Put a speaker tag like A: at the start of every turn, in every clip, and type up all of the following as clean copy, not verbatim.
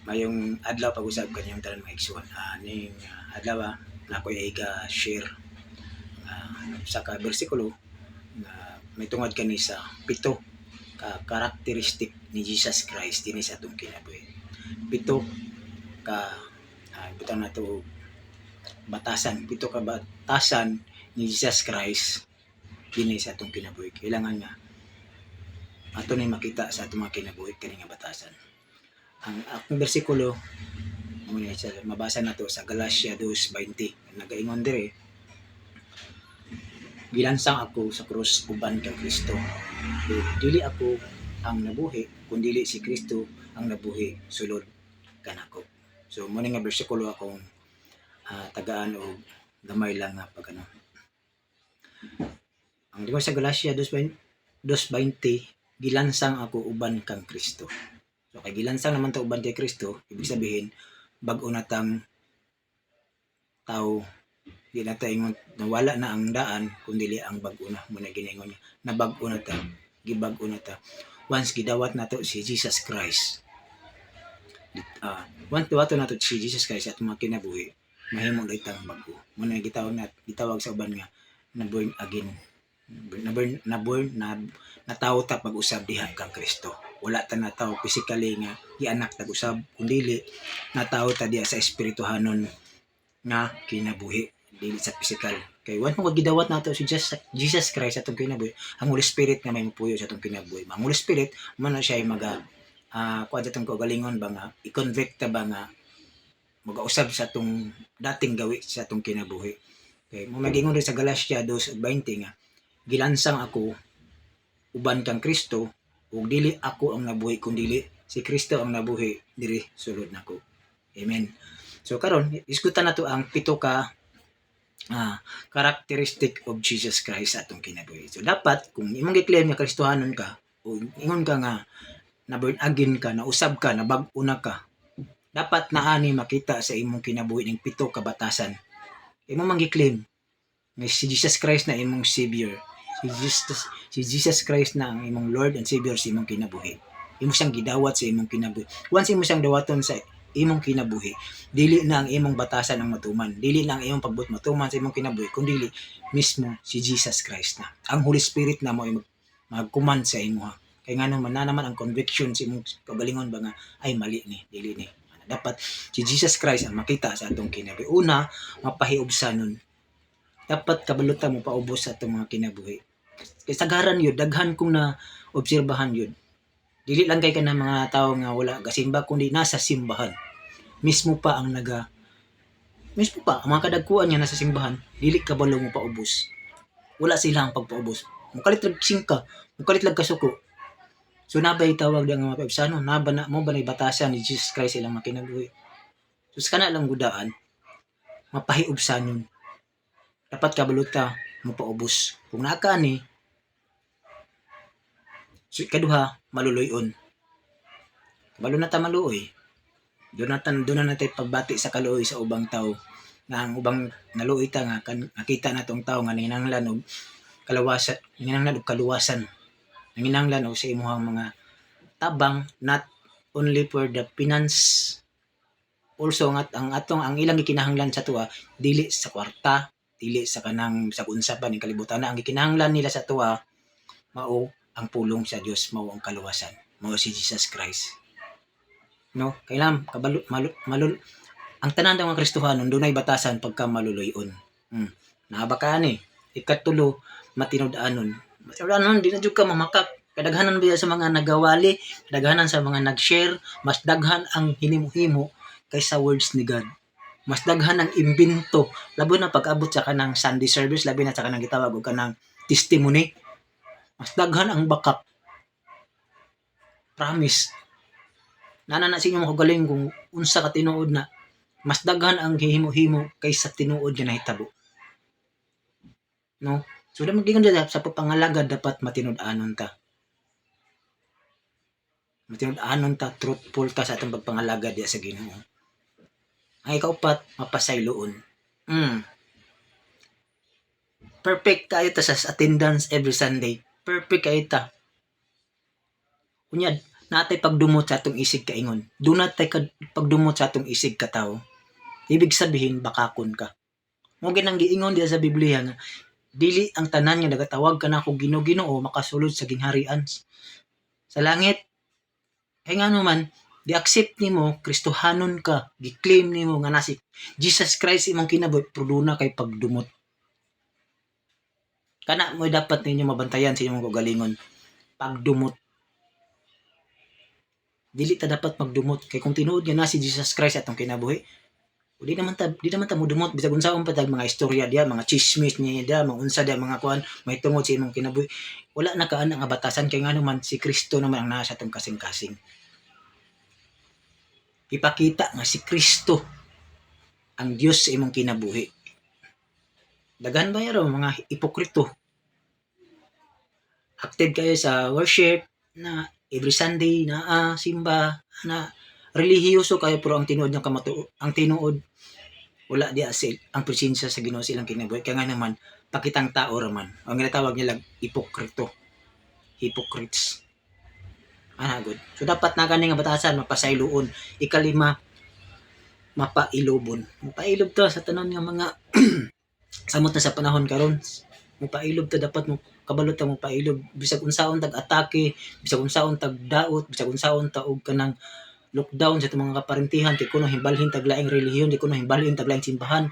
A: Mayong adlaw pag-usab kanyang tanan mga igsoon. Ning adlaw na ko share sa ka bersikulo nga may tungod kani sa pito ka karakteristik ni Jesus Christ dinhi sa atong kinabuhi. Pito ka butang nato batasan, pito ka batasan ni Jesus Christ dinhi sa atong kinabuhi. Kailangan nga ato ni makita sa atong mga kinabuhi kani nga batasan. Ang akong bersikulo mabasa na to sa Galatia 2:20. Nagaingon dire, gilansang ako sa krus uban kang Kristo. Dili ako ang nabuhi, kun dili si Kristo ang nabuhi sulod kanako. So mo nga bersikulo akong tagaan og gamay lang nga pagano. Ang di sa Galatia 2:20, gilansang ako uban kang Kristo. So kay gilansang naman to uban kay Kristo, ibig sabihin bag-o na tang tao, di na ta ingon nawala na ang daan kundi ang bag-o na mo na giningon niya na bag-o na ta, gibag-o na ta once gidawat nato si Jesus Christ. Once dawato nato si Jesus Christ at mga kinabuhi, mahimo na itang bag-o. Mo na gitawag sa uban nga na born again. Natawo ta pag-usab diha kang Kristo. Wala ta natawo physically nga gianak tag-usab, kundi natawo ta diha sa espirituhanon nga kinabuhi, dili sa physical. Kay once mo gidawat nato si Jesus Christ atong kinabuhi, ang Holy Spirit nga may mupuyo sa atong kinabuhi. Ang Holy Spirit man na siya kuha atong kaugalingon ba nga i-convict ta ba nga mag-usab sa atong dating gawi sa atong kinabuhi. Kay mo magingon rin sa Galatia 2:20 nga gilansang ako uban kang Kristo ug dili ako ang nabuhi kundi si Kristo ang nabuhi diri sulod nako. Amen. So karon isgutan nato ang pito ka characteristic of Jesus Christ atong kinabuhi. So dapat kung imong gi-claim nga Kristohanon ka o ingon ka nga na born again ka, na usab ka, na bag-o na ka, dapat naani makita sa imong kinabuhi ning pito ka batasan. Imo man gi-claim nga si Jesus Christ na imong Savior. Si Jesus Christ na ang imong Lord and Savior sa imong kinabuhi. Imo siyang gidawat sa imong kinabuhi. Once imo siyang dawaton sa imong kinabuhi, dili na ang imong batasan ang matuman, dili na ang imong pagbut matuman sa imong kinabuhi, kundi mismo si Jesus Christ na. Ang Holy Spirit na mo mag-command sa imo. Kay ngano man na naman ang conviction sa imong kagalingon ba nga ay mali ni, dili ni. Dapat si Jesus Christ ang makita sa atong kinabuhi. Una, mapahiubsanon. Dapat kabalutan mo paubos sa atong mga kinabuhi. Kay sagaran yun, daghan kong na obserbahan yun. Dili lang kay ka ng mga tao nga wala gasimba, kundi nasa simbahan. Mismo pa ang ang mga kadagkuan niya nasa simbahan, dili kabalo mo paubos. Wala silang pagpaubos. Mukalit lang singka, mukalit lang kasuko. So nabay tawag nga mga paibsano, mo ba na batasan ni Jesus Christ ilang makinabuhi. So sa kana lang gudaan, mapahiubsanon. Dapat kabaluta mo paubos. Kung naka ni, so ikaduha, maluluyon. Kabalo na ta maluoy. Doon na natin pagbati sa kaluoy sa ubang tao. Nga ang ubang naluoy ta nga nakita na tong tao nga nanginahanglan og kaluwasan. Nanginahanglan og sa imuhang mga tabang, not only for the finance, also ang ilang gikinahanglan sa tuwa dili sa kwarta, dili sa kanang sa unsa pa ning kalibutan, ang gikinahanglan nila sa tuwa mao ang pulong sa Dios, mao ang kaluwasan, mao si Jesus Christ. No, kailan ang tanan ng mga Kristohanon dunay batasan pagka maluluyon. Nabaka ni ikatulo matinud-anon. Matinud-anon di na jud ka mamakak. Kadaghanan biya sa mga nagawali, kadaghanan sa mga nag-share, mas daghan ang hinimo-himo kaysa words ni God. Mas daghan ang imbento, labo na pag-abot sa kanang Sunday service, labi na sa kanang gitawag og kanang testimony. Mas daghan ang bakak. Promise. Nana na sa inyo makagaling kung unsa ka tinuod na mas daghan ang himo-himo kaysa tinuod nga nahitabo. No? So da magiingon sa pagpangalagad dapat matinud-anon ta. Matinud-anon ta, truthful ta sa atong pagpangalagad diya sa Ginoo. Ang ikaupat, mapasayloon. Perfect kayo ta sa attendance every Sunday. Perfect kayo ta. Kunya, natay pagdumot sa atong isig kaingon. Do natay pagdumot sa atong isig ka tao. Ibig sabihin bakakon ka. Mo ginang giingon diya sa Biblia nga dili ang tanan nga nagatawag ka na ako Ginoo makasulod sa gingharian sa langit. Kay ngano man di-accept nimo Kristohanon ka, gi-claim nimo nga nasi Jesus Christ imong kinabuhi, pero duna kay pagdumot. Kana mo dapat ninyo mabantayan sa inyong kagalingon. Pagdumot. Dili ta dapat magdumot kay kung tinuod nga na si Jesus Christ atong kinabuhi, di naman ta mo dumot bisag unsaon pa tag mga istorya diya, mga chismis niya diya, mga unsa diya mga kuan may tungod sa imong kinabuhi. Wala na kaana nga batasan kay ngano man si Kristo naman ang naa sa atong kasing-kasing. Ipakita nga si Kristo ang Dios sa imong kinabuhi. Daghan ba yaro mga ipokrito. Active kayo sa worship na every Sunday na simba na relihiyoso kayo pero ang tinuod ang tinuod wala di asil ang presensya sa Ginoo silang kinabuhi. Kaya nga naman pakitang tao raman. Ang ginatawag nila ipokrito. Hypocrites. Good. So dapat na gani nga batasan mapasayloon. Ikalima, mapailobon. Mapailob to sa tanan nga mga samot na sa panahon karon. Mapailob to dapat mo kabalot ta mo pailob bisag unsaon tag atake, bisag unsaon tag daot, bisag unsaon ta og kanang lockdown sa mga kaparintihan kay kuno himbalhin tag laing relihiyon, di kuno himbalhin tag laing simbahan.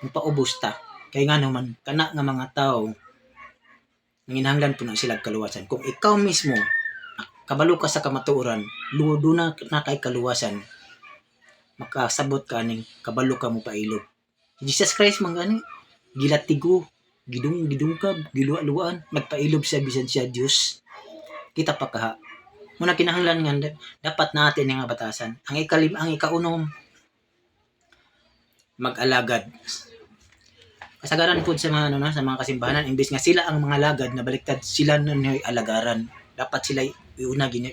A: Mapaubos ta. Kay ngano man kana nga mga tawo nanginahanglan po na sila kaluwasan. Kung ikaw mismo kabalo ka sa kamatuoran, ludo na kay kaluwasan, makasabot ka ning kabalo ka mo pailob. Jesus Christ man gani gilatigo, gidungkab, giluwa-luwaan, nagpailob siya bisan siya Dios. Kita pa kaha. Muna kinahanglan nga dapat natin nga batasan. Ang ikaunom mag-alagad. Kasagaran po sa mga sa mga kasimbahanan imbes nga sila ang mga alagad na baliktad sila na alagaran. Dapat sila iuna gini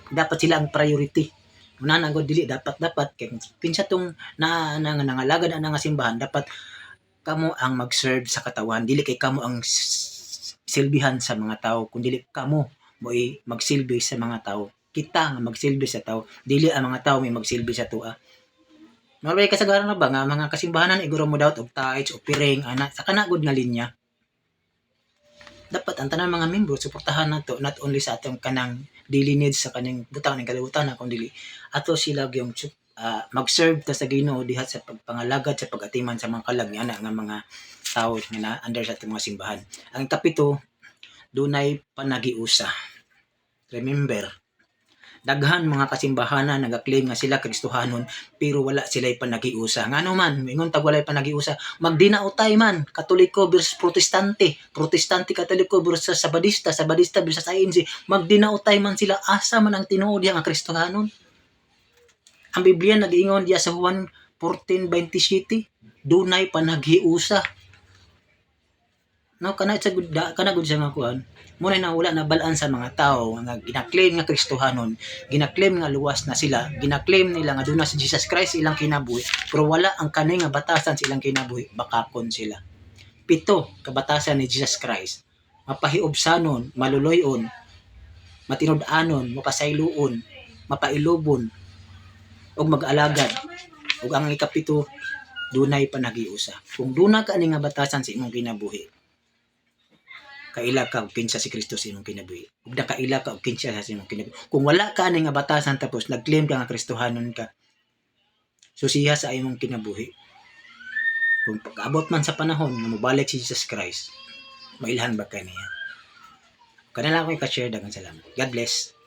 A: dapat sila ang priority. Muna na god dili dapat kay kinsa tong nangalagad ang nga simbahan dapat kamo ang mag-serve sa katawan, dili kay kamo ang silbihan sa mga tao, kundi kamo mo'y magsilbi sa mga tao. Kita nga magsilbi sa tao, dili ang mga tao may magsilbi sa tua. Malay kasagaran na ba nga mga kasimbahanan iguro mo daw og tights o piring ana sa kana gud nga linya. Dapat ang tanan mga membro suportahan nato not only sa atong kanang daily needs sa kaning butang ning kalibutan kundi ato sila gyung mag-serve ta sa Ginoo diha sa pagpangalagad sa pag-atiman sa mga kalagyan nga mga tao nga under sa atong mga simbahan. Ang kapito, dunay panagiusa. Remember, daghan mga kasimbahanan nagaklaim nga sila Kristohanon pero wala sila'y panagiusa. Ngano man, mingon tag walay panagiusa, magdinautay man, Katoliko versus Protestante, Katoliko versus Sabadista versus INC, magdinautay man sila asa man ang tinuod diha nga Kristohanon. Ang Biblia nag-ingon diya sa Juan 14:27, dunay panaghiusa. No, kana gud siya nga kuan. Muna na wala na balaan sa mga tao nga ginaklaim nga Kristohanon, ginaklaim nga luwas na sila, ginaklaim nila nga doon na si Jesus Christ ilang kinabuhi, pero wala ang kanay nga batasan sa ilang kinabuhi, bakakon sila. 7, kabatasan ni Jesus Christ. Mapahiubsanon, maluloyon, matinud-anon, mapasayloon, mapailobon, og mag-alagad. Ug ang ikapito, dunay panagiusa. Kung duna ka ani nga batasan sa imong kinabuhi, kaila ka og kinsa si Kristo sa imong kinabuhi. Ug nakaila ka og kinsa sa imong kinabuhi. Kung wala ka ani nga batasan tapos nag-claim ka nga Kristohanon ka, susiha sa imong kinabuhi. Kung pag-abot man sa panahon nga mobalik si Jesus Christ, mailhan ba ka niya? Kanila ko i-share, dagang salamat. God bless.